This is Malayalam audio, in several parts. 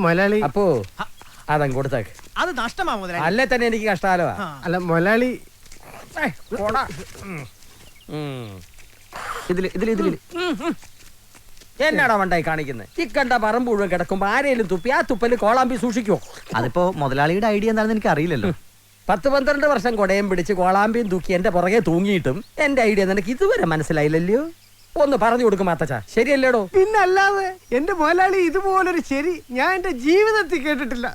മൊലാളി അപ്പോ അതങ്ങ് കൊടുത്തേക്ക്. അത് നഷ്ടമാ മുതലാളി. അല്ലേ തന്നെ എനിക്ക് കഷ്ടാലോ. അല്ല മൊലാളി എന്നാടാ വണ്ടായി കാണിക്കുന്നത്? ഈ കണ്ട പറമ്പ് മുഴുവൻ കിടക്കുമ്പോ ആരെയും തുപ്പി ആ തുപ്പല് കോളാമ്പി സൂക്ഷിക്കുവോ? അതിപ്പോ മുതലാളിയുടെ ഐഡിയ എന്താണെന്ന് എനിക്ക് അറിയില്ലല്ലോ. 10-12 വർഷം കൊടയും പിടിച്ച് കോളാമ്പിയും തൂക്കി എന്റെ പുറകെ തൂങ്ങിയിട്ടും എന്റെ ഐഡിയ നിനക്ക് ഇതുവരെ മനസ്സിലായില്ലല്ലോ. ഒന്ന് പറഞ്ഞു കൊടുക്കും മാത്തച്ചാ, ശരിയല്ലേടോ? പിന്നല്ലാതെ എന്റെ മൊലാളി ഇതുപോലൊരു ശരി ഞാൻ എന്റെ ജീവിതത്തിൽ കേട്ടിട്ടില്ല.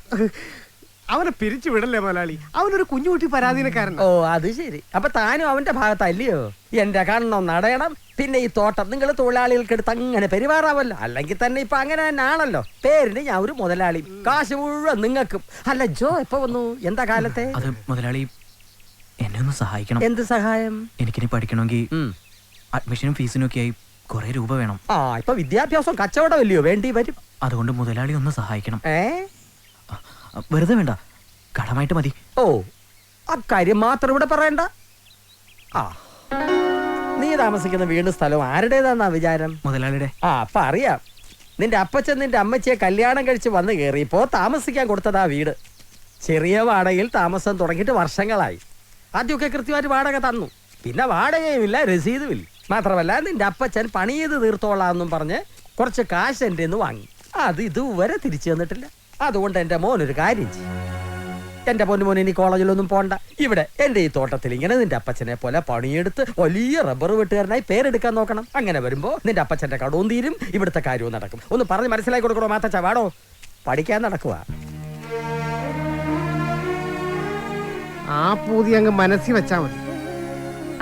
അവനെ പിരിച്ചു വിടല്ലേ മൊലാളി, അവനൊരു കുഞ്ഞുകുട്ടി പരാധീനക്കാരൻ. ഓ അത് ശരി. അപ്പൊ താനും അവന്റെ ഭാഗത്തല്ലയോ? എന്റെ കണ്ണം നടയണം. പിന്നെ ഈ തോട്ടം നിങ്ങൾ തൊഴിലാളികൾക്കെടുത്ത് അങ്ങനെ പെരുമാറാവല്ലോ. അല്ലെങ്കിൽ തന്നെ ഇപ്പൊ അങ്ങനെ തന്നെ ആണല്ലോ. പേരിന് ഞാൻ ഒരു മുതലാളി, കാശ് മുഴുവൻ നിങ്ങൾക്കും. അല്ല ജോ എപ്പോ വന്നു? എന്താ കാലത്തെ? അത് മുതലാളി എന്നെ ഒന്ന് സഹായിക്കണം. എന്ത് സഹായം? എനിക്കിനി പഠിക്കണമെങ്കിൽ അഡ്മിഷനും ഫീസിനും ഒക്കെ ആയി കുറെ രൂപ വേണം. ഇപ്പൊ വിദ്യാഭ്യാസം കച്ചവടമല്ലയോ വേണ്ടി വരും. അതുകൊണ്ട് മുതലാളി ഒന്ന് സഹായിക്കണം. വെറുതെ വേണ്ട, കടമായിട്ട് മതി. ഓ അക്കാര്യം മാത്രം ഇവിടെ പറയണ്ട. നീ താമസിക്കുന്ന വീണ്ടും സ്ഥലവും ആരുടേതാന്നാ വിചാരം? മുതലാളിയുടെ. അപ്പൊ അറിയാം. നിന്റെ അപ്പച്ചൻ നിന്റെ അമ്മച്ചിയെ കല്യാണം കഴിച്ച് വന്ന് കയറിയപ്പോ താമസിക്കാൻ കൊടുത്തതാ വീട്. ചെറിയ വാടകയിൽ താമസം തുടങ്ങിയിട്ട് വർഷങ്ങളായി. ആദ്യമൊക്കെ കൃത്യമായിട്ട് വാടക തന്നു. പിന്നെ വാടകയുമില്ല, രസീതുമില്ല. മാത്രമല്ല നിന്റെ അപ്പച്ചൻ പണി ചെയ്ത് തീർത്തോളാന്നും പറഞ്ഞ് കുറച്ച് കാശ് എൻ്റെ നിന്ന് വാങ്ങി. അത് ഇതുവരെ തിരിച്ചു തന്നിട്ടില്ല. അതുകൊണ്ട് എൻ്റെ മോനൊരു കാര്യം ചെയ്യും. എൻ്റെ പൊന്നുമോൻ ഇനി കോളേജിലൊന്നും പോണ്ട. ഇവിടെ എൻ്റെ ഈ തോട്ടത്തിൽ ഇങ്ങനെ നിന്റെ അപ്പച്ചനെ പോലെ പണിയെടുത്ത് വലിയ റബ്ബർ വെട്ടുകാരനായി പേരെടുക്കാൻ നോക്കണം. അങ്ങനെ വരുമ്പോ നിന്റെ അപ്പച്ചന്റെ കടവും തീരും, ഇവിടുത്തെ കാര്യവും നടക്കും. ഒന്ന് പറഞ്ഞ് മനസ്സിലാക്കി കൊടുക്കണോ മാത്തച്ച? വാടോ, പഠിക്കാൻ നടക്കുക. ആ പൂതി അങ്ങ് മനസ്സിൽ വെച്ചാ മതി.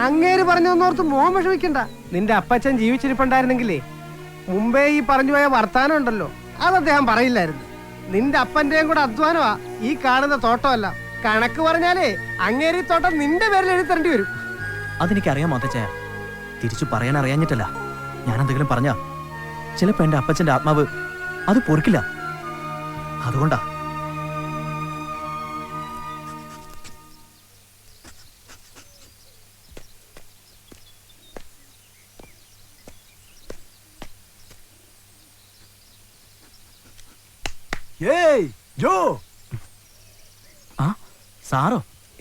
അങ്ങേര് പറഞ്ഞോർത്ത് മോൻ വിഷമിക്കണ്ട. നിന്റെ അപ്പച്ചൻ ജീവിച്ചിരിപ്പുണ്ടായിരുന്നെങ്കിലേ മുമ്പേ ഈ പറഞ്ഞു പോയ വർത്താനം ഉണ്ടല്ലോ, അത് അദ്ദേഹം പറയില്ലായിരുന്നു. നിന്റെ അപ്പന്റെയും കൂടെ അധ്വാനമാ ഈ കാണുന്ന തോട്ടമല്ല. കണക്ക് പറഞ്ഞാലേ അങ്ങേരി തോട്ടം നിന്റെ പേരിൽ എഴുതേണ്ടി വരും. അതെനിക്കറിയാം മാത്തച്ചായ, തിരിച്ചു പറയാൻ അറിയാഞ്ഞിട്ടല്ല. ഞാൻ എന്തെങ്കിലും പറഞ്ഞ ചിലപ്പോ എന്റെ അപ്പച്ചന്റെ ആത്മാവ് അത് പൊറുക്കില്ല. അതുകൊണ്ടാ. സാറോ?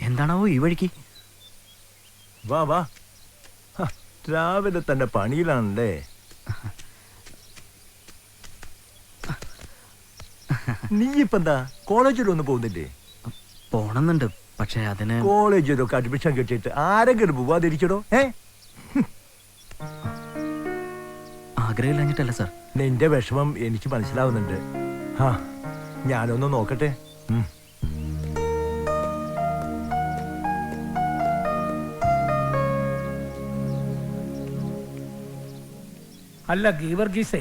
എന്താണാവോ ഈ വഴിക്ക്? വാ വാ, രാവിലെ തന്നെ പണിയിലാണല്ലേ. നീ ഇപ്പൊ എന്താ കോളേജിലൊന്നും പോകുന്നില്ലേ? പോണെന്നുണ്ട്, പക്ഷെ അതിന് കോളേജിലൊക്കെ അഡ്മിഷൻ കിട്ടിയിട്ട് ആരെങ്കിലും പോവാതിരിക്കടോ? ആഗ്രഹമില്ലാഞ്ഞിട്ടല്ല സാർ. നിന്റെ വിഷമം എനിക്ക് മനസ്സിലാവുന്നുണ്ട്. ഞാനൊന്ന് നോക്കട്ടെ. അല്ല ഗീവർഗീസേ,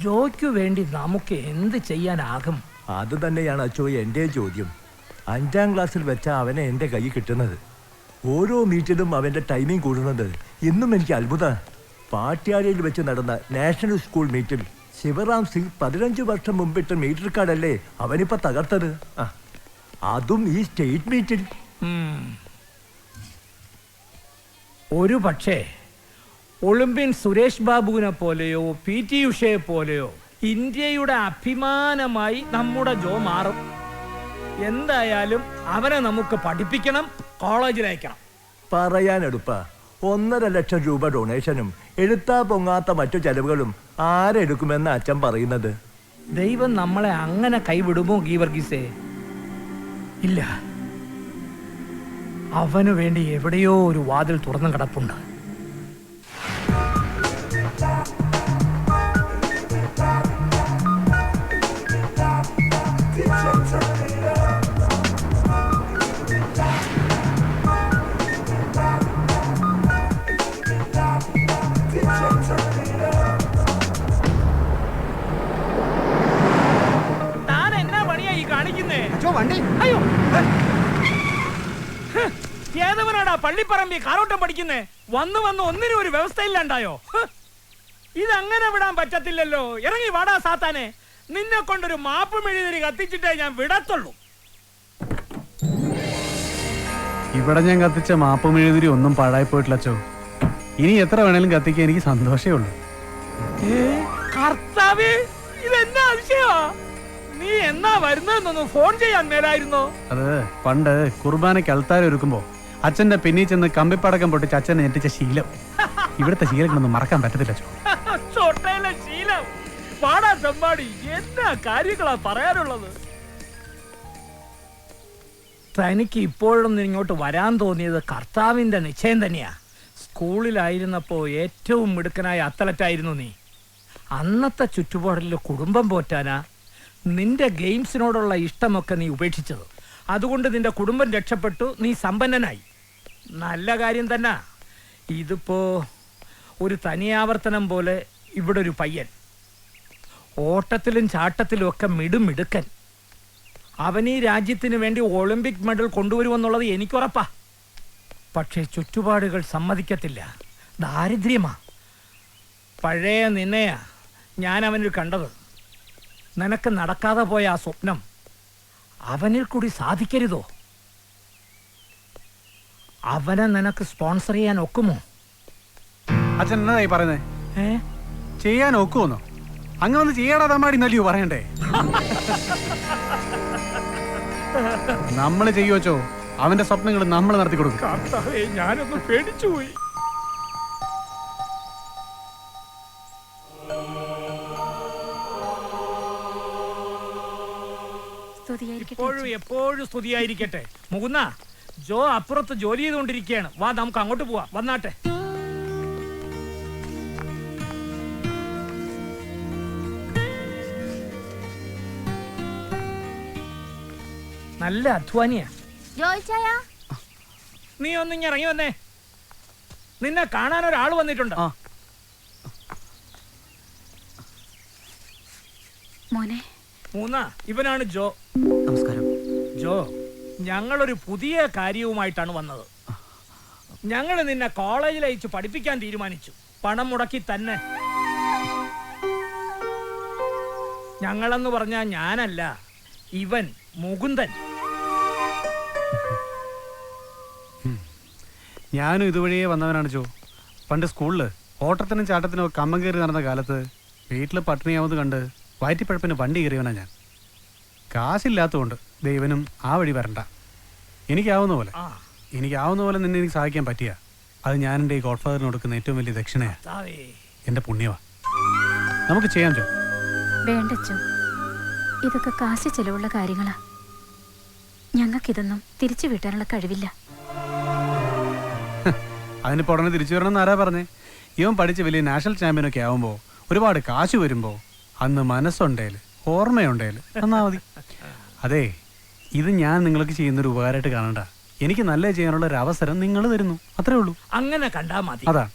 ജോയ്ക്കു വേണ്ടി നമുക്ക് എന്ത് ചെയ്യാനാകും? അത് തന്നെയാണ് അച്ചോ എന്റെ ചോദ്യം. 5ാം ക്ലാസ്സിൽ വെച്ച അവനെ എന്റെ കൈ കിട്ടുന്നത്. ഓരോ മീറ്റിലും അവന്റെ ടൈമിംഗ് കൂടുന്നത് ഇന്നും എനിക്ക് അത്ഭുത. പാട്യാലയിൽ വെച്ച് നടന്ന നാഷണൽ സ്കൂൾ മീറ്റിൽ ശിവറാം സിംഗ് 15 വർഷം മുമ്പിട്ട് മീറ്റർ കാർഡല്ലേ അവനിപ്പോ തകർത്തത്. അതും ഈ സ്റ്റേറ്റ് മീറ്റിൽ. ഒരു പക്ഷേ ഒളിമ്പ്യൻ സുരേഷ് ബാബുവിനെ പോലെയോ PT ഉഷയെ പോലെയോ ഇന്ത്യയുടെ അഭിമാനമായി നമ്മുടെ ജോ മാറും. എന്തായാലും അവനെ നമുക്ക് പഠിപ്പിക്കണം, കോളേജിലയക്കണം. പറയാനെടുപ്പാ. 1.5 ലക്ഷം രൂപ ഡൊണേഷനും എഴുത്താ പൊങ്ങാത്ത മറ്റു ചെലവുകളും ആരെടുക്കുമെന്ന് അച്ഛൻ പറയുന്നത്? ദൈവം നമ്മളെ അങ്ങനെ കൈവിടുമോ ഗീവർഗീസേ? ഇല്ല. അവനു വേണ്ടി എവിടെയോ ഒരു വാതിൽ തുറന്നു കിടപ്പുണ്ട്. ഏതവനാടാ പള്ളിപ്പറമ്പി കാരോട്ടം പഠിക്കുന്നേ? വന്ന് ഒന്നിനും ഒരു വ്യവസ്ഥയില്ലാണ്ടായോ? ഇതങ്ങനെ വിടാൻ പറ്റത്തില്ലല്ലോ. ഇറങ്ങി വാടാ സാത്താനെ. നിന്നെ കൊണ്ടൊരു മാപ്പ് മെഴുതിരി കത്തിച്ചിട്ടേ ഞാൻ വിടത്തുള്ളൂ. ഇവിടെ ഞാൻ കത്തിച്ച മാപ്പ് മെഴുതിരി ഒന്നും പാഴായി പോയിട്ടില്ല അച്ചോ. ഇനി എത്ര വേണേലും കത്തിക്കാൻ എനിക്ക് സന്തോഷമേ ഉള്ളൂ. കർത്താവേ, ഇതെന്നാ അതിശയമാ! നീ എന്നാ വരുന്നതെന്നൊന്ന് ഫോൺ ചെയ്യാൻ മേലായിരുന്നോ? അത് പണ്ട് കുർബാനയ്ക്ക് അൾത്താര ഒരുക്കുമ്പോ അച്ഛന്റെ പിന്നിൽ ചെന്ന് കമ്പിപ്പടക്കം പൊട്ടിച്ച് അച്ഛനെ ഞെട്ടിച്ച ശീലം. ഇവിടുത്തെ ശീലങ്ങളൊന്നും മറക്കാൻ പറ്റത്തില്ല അച്ഛോ. ചോട്ടയിലെ ശീലം. പാടാ ചെമ്പാടി, എന്നാ കാര്യങ്ങളാ പറയാനുള്ളത്? തനിക്ക് ഇപ്പോഴൊന്നും ഇങ്ങോട്ട് വരാൻ തോന്നിയത് കർത്താവിന്റെ നിശ്ചയം തന്നെയാ. സ്കൂളിലായിരുന്നപ്പോ ഏറ്റവും മിടുക്കനായ അത്ലറ്റായിരുന്നു നീ. അന്നത്തെ ചുറ്റുപാടിൽ കുടുംബം പോറ്റാനാ നിന്റെ ഗെയിംസിനോടുള്ള ഇഷ്ടമൊക്കെ നീ ഉപേക്ഷിച്ചത്. അതുകൊണ്ട് നിന്റെ കുടുംബം രക്ഷപ്പെട്ടു, നീ സമ്പന്നനായി. നല്ല കാര്യം തന്നെ. ഇതിപ്പോ ഒരു തനിയാവർത്തനം പോലെ ഇവിടെ ഒരു പയ്യൻ, ഓട്ടത്തിലും ചാട്ടത്തിലും ഒക്കെ മിടുക്കൻ. അവൻ ഈ രാജ്യത്തിന് വേണ്ടി ഒളിമ്പിക് മെഡൽ കൊണ്ടുവരുമെന്നുള്ളത് എനിക്കുറപ്പാ. പക്ഷേ ചുറ്റുപാടുകൾ സമ്മതിക്കത്തില്ല. ദാരിദ്ര്യമാ. പഴയ നിന്നെയാ ഞാൻ അവനിൽ കണ്ടത്. നിനക്ക് നടക്കാതെ പോയ ആ സ്വപ്നം അവനിൽ കൂടി സാധിക്കരുതോ? അവനെ നിനക്ക് സ്പോൺസർ ചെയ്യാൻ ഒക്കുമോ? അച്ഛൻ എന്നതായി പറയുന്നേ? ചെയ്യാൻ ഒക്കുമെന്നോ? അങ്ങ് വന്ന് ചെയ്യടാ തമ്മാടി നല്ലയോ പറയണ്ടേ? നമ്മള് ചെയ്യുവച്ചോ, അവന്റെ സ്വപ്നങ്ങൾ നമ്മൾ നടത്തി കൊടുക്കും. ഞാനൊന്ന് പേടിച്ചുപോയി. എപ്പോഴും സ്തുതിയായിരിക്കട്ടെ. മുകുന്ന, ജോ അപ്പുറത്ത് ജോലി ചെയ്തുകൊണ്ടിരിക്കുകയാണ്. വാ, നമുക്ക് അങ്ങോട്ട് പോവാം. വന്നാട്ടെ. നല്ല അധ്വാനിയാ. നീ ഒന്നിങ്ങ ഇറങ്ങി വന്നേ. നിന്നെ കാണാൻ ഒരാൾ വന്നിട്ടുണ്ട്. മൂന്നാ, ഇവനാണ് ജോ. നമസ്കാരം. ജോ, ഞങ്ങളൊരു പുതിയ കാര്യവുമായിട്ടാണ് വന്നത്. ഞങ്ങൾ നിന്നെ കോളേജിൽ അയച്ച് പഠിപ്പിക്കാൻ തീരുമാനിച്ചു. പണം മുടക്കി തന്നെ. ഞങ്ങളെന്ന് പറഞ്ഞാ ഞാനല്ല, ഇവൻ മുകുന്ദൻ. ഞാനും ഇതുവഴിയേ വന്നവനാണ് ജോ. പണ്ട് സ്കൂളില് ഓട്ടത്തിനും ചാട്ടത്തിനും കമ്മം കയറി നടന്ന കാലത്ത് വീട്ടിൽ പട്ടിണിയാവുന്നത് കണ്ട് വയറ്റിപ്പഴപ്പിന് വണ്ടി കയറിയവനാ ഞാൻ. കാശില്ലാത്തതുകൊണ്ട് ദൈവനും ആ വഴി വരണ്ട. എനിക്കാവുന്ന പോലെ നിന്നെ എനിക്ക് സഹായിക്കാൻ പറ്റിയ അത് ഞാൻ എൻ്റെ ഈ ഗോഡ് ഫാദറിന് കൊടുക്കുന്ന ഏറ്റവും വലിയ ദക്ഷിണയാ. എൻ്റെ പുണ്യവാ. നമുക്ക് ചെയ്യാം ജോ. വേണ്ട ജോ, ഇതൊക്കെ കാശ് ചെലവുള്ള കാര്യങ്ങളാ. ഞങ്ങൾക്കിതൊന്നും തിരിച്ചു വീട്ടാനുള്ള കഴിവില്ല. അതിനിപ്പോൾ ഉടനെ തിരിച്ചു വരണമെന്ന് ആരാ പറഞ്ഞേ? ഇവൻ പഠിച്ച് വലിയ നാഷണൽ ചാമ്പ്യനൊക്കെ ആവുമ്പോൾ ഒരുപാട് കാശ് വരുമ്പോൾ അന്ന് മനസ്സുണ്ടേല് ഓർമ്മയുണ്ടേല് എന്നാ മതി. അതെ, ഇത് ഞാൻ നിങ്ങൾക്ക് ചെയ്യുന്നൊരു ഉപകാരമായിട്ട് കാണണ്ട. എനിക്ക് നല്ല ചെയ്യാനുള്ള ഒരു അവസരം നിങ്ങൾ തരുന്നു, അത്രേ ഉള്ളൂ. അങ്ങനെ കണ്ടാ മതി. അതാ.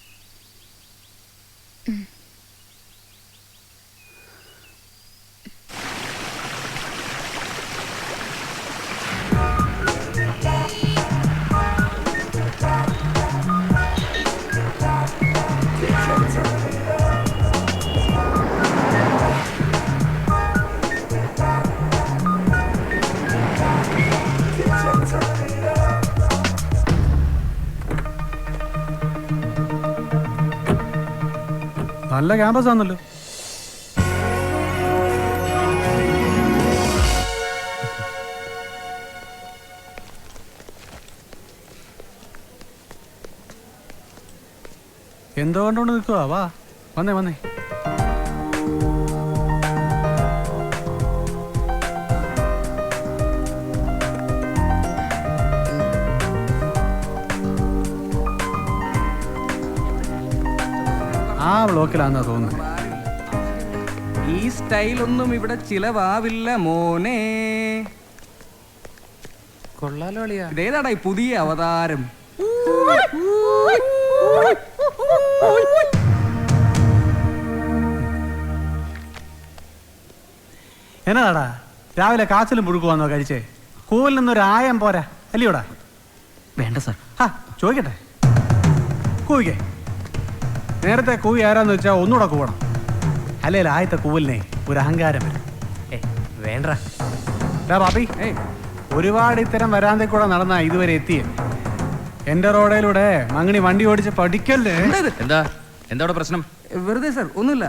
നല്ല ക്യാമ്പസ് ആണല്ലോ. എന്തോ കണ്ടോണ്ട് നിൽക്കുവാ? വാ, വന്നേ. ആ ബ്ലോക്കിലാന്നാ തോന്നുന്നത്. ഈ സ്റ്റൈലൊന്നും ഇവിടെ ചിലവാവില്ല മോനെ. കൊള്ളാലോ അളിയാ. ഇതേതാടാ ഈ പുതിയ അവതാരം? എന്നതാടാ രാവിലെ കാച്ചിലും പുഴുക്കുവാന്നോ കഴിച്ചേ? കൂവിൽ നിന്നൊരു ആയം പോരാ അല്ലയോടാ? വേണ്ട സാർ. ചോദിക്കട്ടെ, കൂവിക്കേ. നേരത്തെ കൂവി ആരാന്ന് വെച്ചാൽ ഒന്നുകൂടെ കൂവണം. അല്ലെങ്കിൽ ആയത്തെ കൂവലിനെ ഒരു അഹങ്കാരം വരും. വേണ്ട പാപ്പി, ഒരുപാട് ഇത്തരം വരാന്തേ കൂടെ നടന്നാ ഇതുവരെ എത്തിയേ. എന്റെ റോഡിലൂടെ മങ്ങണി വണ്ടി ഓടിച്ച് പഠിക്കല്ലേ. എന്താ പ്രശ്നം? വെറുതെ സാർ, ഒന്നുമില്ല.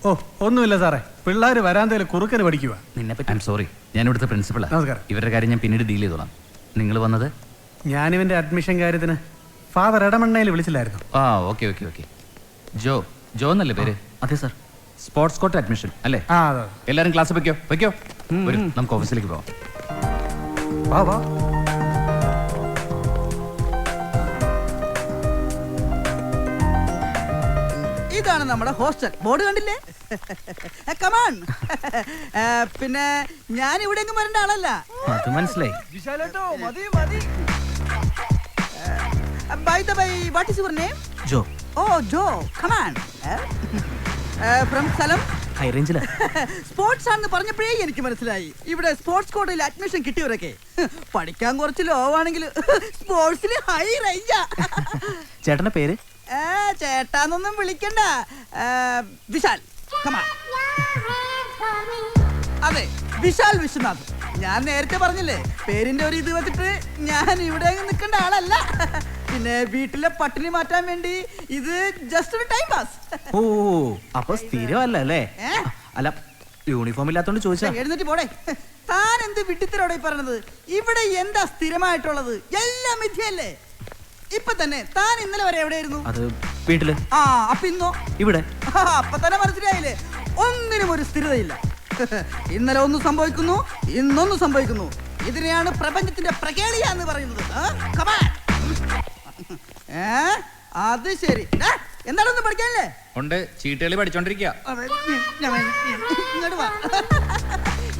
ഓ ഒന്നുമില്ല സാറേ, പിള്ളേർ വരാന്തയിൽ കുറുക്കന് പഠിക്കുക. നിന്നെ ഐ എം സോറി, ഞാൻ ഇവിടുത്തെ പ്രിൻസിപ്പളാണ്. നമസ്കാരം. ഇവരുടെ കാര്യം ഞാൻ പിന്നീട് ഡീൽ ചെയ്തോളാം. നിങ്ങൾ വന്നത്? ഞാനിവന്റെ അഡ്മിഷൻ കാര്യത്തിന് ഫാദർ ഇടമണ്ണയിൽ വിളിച്ചില്ലായിരുന്നു. ആ ഓക്കെ ഓക്കെ ഓക്കെ. ജോ എന്നല്ലേ പേര്? അതെ സാർ. സ്പോർട്സ് കോട്ട് അഡ്മിഷൻ അല്ലേ? ആ അതെ. എല്ലാരും ക്ലാസ് വെക്കോ. വരൂ, നമുക്ക് ഓഫീസിലേക്ക് പോവാം. വാ വാ. ഇതാണ് നമ്മുടെ ഹോസ്റ്റൽ. ബോർഡ് കണ്ടില്ലേ? കമാൺ. പിന്നെ ഞാൻ ഇവിടെ എങ്ങും വരേണ്ട ആളല്ല. അത് മനസ്സിലായി. By the by, what is your name? Jo. Oh Jo, come on. From സ്ഥലം? ഹൈ റേഞ്ചിലാ. സ്പോർട്സ് ആണെന്ന് പറഞ്ഞപ്പോഴേ എനിക്ക് മനസ്സിലായി. ഇവിടെ സ്പോർട്സ് കോട്ടയിൽ അഡ്മിഷൻ കിട്ടിയവരൊക്കെ പഠിക്കാൻ കുറച്ച് ലോ ആണെങ്കിൽ സ്പോർട്സിൽ ഹൈ റേഞ്ചാ. ചേട്ടന്റെ പേര്? ചേട്ടാന്നൊന്നും വിളിക്കണ്ട, വിശാൽ. കമാൺ. അതെ, വിശാൽ വിശ്വനാഥ്. ഞാൻ നേരത്തെ പറഞ്ഞില്ലേ, പേരിന്റെ ഒരു ഇത് വെച്ചിട്ട് ഞാൻ ഇവിടെ നിൽക്കേണ്ട ആളല്ല. പിന്നെ വീട്ടിലെ പട്ടിണി മാറ്റാൻ വേണ്ടി ഇത് ജസ്റ്റ് ഒരു ടൈം പാസ്. ഓ അപ്പൊ സ്ഥിരമല്ല അല്ലേ? അല്ല, യൂണിഫോം ഇല്ലാത്തോണ്ട് ചോദിച്ചാ. എഴുന്നേറ്റ് പോടെ. താൻ എന്ത് വിട്ടിത്തരോടെ പറഞ്ഞത്? ഇവിടെ എന്താ സ്ഥിരമായിട്ടുള്ളത്? എല്ലാം മിഥ്യയല്ലേ? ഇപ്പൊ തന്നെ താൻ ഇന്നലെ വരെ എവിടെയായിരുന്നു? അത് വീട്ടില്. ആ അപ്പൊ ഇന്നോ? ഇവിടെ. അപ്പൊ തന്നെ മനസ്സിലായില്ലേ, ഒന്നിനും ഒരു സ്ഥിരതയില്ല. ഇന്നലെ ഒന്ന് സംഭവിക്കുന്നു, ഇന്നൊന്ന് സംഭവിക്കുന്നു. ഇതിനെയാണ് പ്രപഞ്ചത്തിന്റെ പ്രകേളിയ എന്ന് പറയുന്നത്. അത് ശരി. എന്താണൊന്നും പഠിക്കാനല്ലേ? ഉണ്ട്, ചീട്ടുകളി പഠിച്ചോണ്ടിരിക്കുക. ഇങ്ങോട്ട് വാ.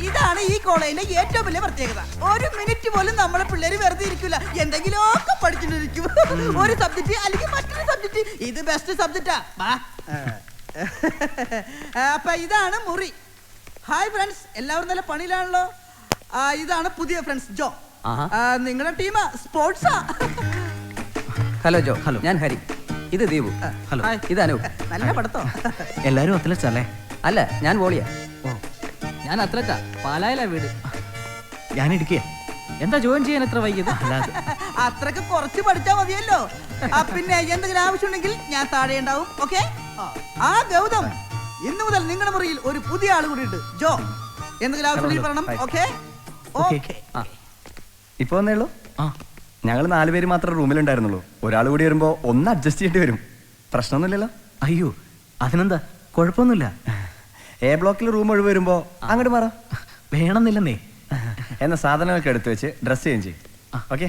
ഇതാണ് ഈ കോളേജിന്റെ ഏറ്റവും വലിയ പ്രത്യേകത. ഒരു മിനിറ്റ് പോലും നമ്മളെ പിള്ളേര് വെറുതെ ഇരിക്കില്ല, എന്തെങ്കിലുമൊക്കെ പഠിച്ചിട്ടിരിക്കും. ഒരു സബ്ജക്ട് അല്ലെങ്കിൽ മറ്റൊരു സബ്ജക്ട്. ഇത് ബെസ്റ്റ് സബ്ജക്റ്റാ. അപ്പൊ ഇതാണ് മുറി. ഹായ് ഫ്രണ്ട്സ്, എല്ലാവരും നല്ല പണിയിലാണല്ലോ. ഇതാണ് പുതിയ ഫ്രണ്ട്സ്, ജോ. നിങ്ങളുടെ ടീം സ്പോർട്സാ. ഹലോ ജോ. ഹലോ. ഞാൻ ഹരി. ഇത് ദീപു. ഹലോ. ഇത് അനൂപ്. നല്ല പഠിത്തോ. എല്ലാരും അത്ലറ്റ്സ് അല്ലേ? അല്ല, ഞാൻ വോളിയാ. ഓ, ഞാൻ അത്രക്കാ. പാലായിലാ വീട്. ഞാൻ ഇടുക്കിയ. എന്താ ജോയിൻ ചെയ്യാൻ എത്ര വൈകിയത്? അല്ലാതെ. അത്രക്ക് കുറച്ച് പഠിച്ചാ മതിയല്ലോ. പിന്നെ എന്തെങ്കിലും ആവശ്യമുണ്ടെങ്കിൽ ഞാൻ താഴെ ഉണ്ടാവും. ഓക്കെ. ആ ഗൗതം, ഇന്നു മുതൽ നിങ്ങളുടെ മുറിയിൽ ഒരു പുതിയ ആൾ കൂടി ഉണ്ട്, ജോ. എന്തെങ്കിലും ആവശ്യമുണ്ടെങ്കിൽ പറയണം. Okay okay. ഇപ്പൊ വന്നേ ഉള്ളൂ. ആ, ഞങ്ങൾ 4 പേര് മാത്രം റൂമിലുണ്ടായിരുന്നുള്ളൂ. ഒരാൾ കൂടി വരുമ്പോ ഒന്ന് അഡ്ജസ്റ്റ് ചെയ്യേണ്ടി വരും. പ്രശ്നമൊന്നുമില്ലല്ലോ? അയ്യോ അതിനെന്താ, കുഴപ്പമൊന്നുമില്ല. എ ബ്ലോക്കിൽ റൂം ഒഴിവ് വരുമ്പോ അങ്ങോട്ട് മാറാം. വേണമെന്നില്ലെന്നേ. എന്ന സാധനങ്ങളൊക്കെ എടുത്തു വെച്ച് ഡ്രസ് ചേഞ്ച് ചെയ്യും. ഓക്കെ.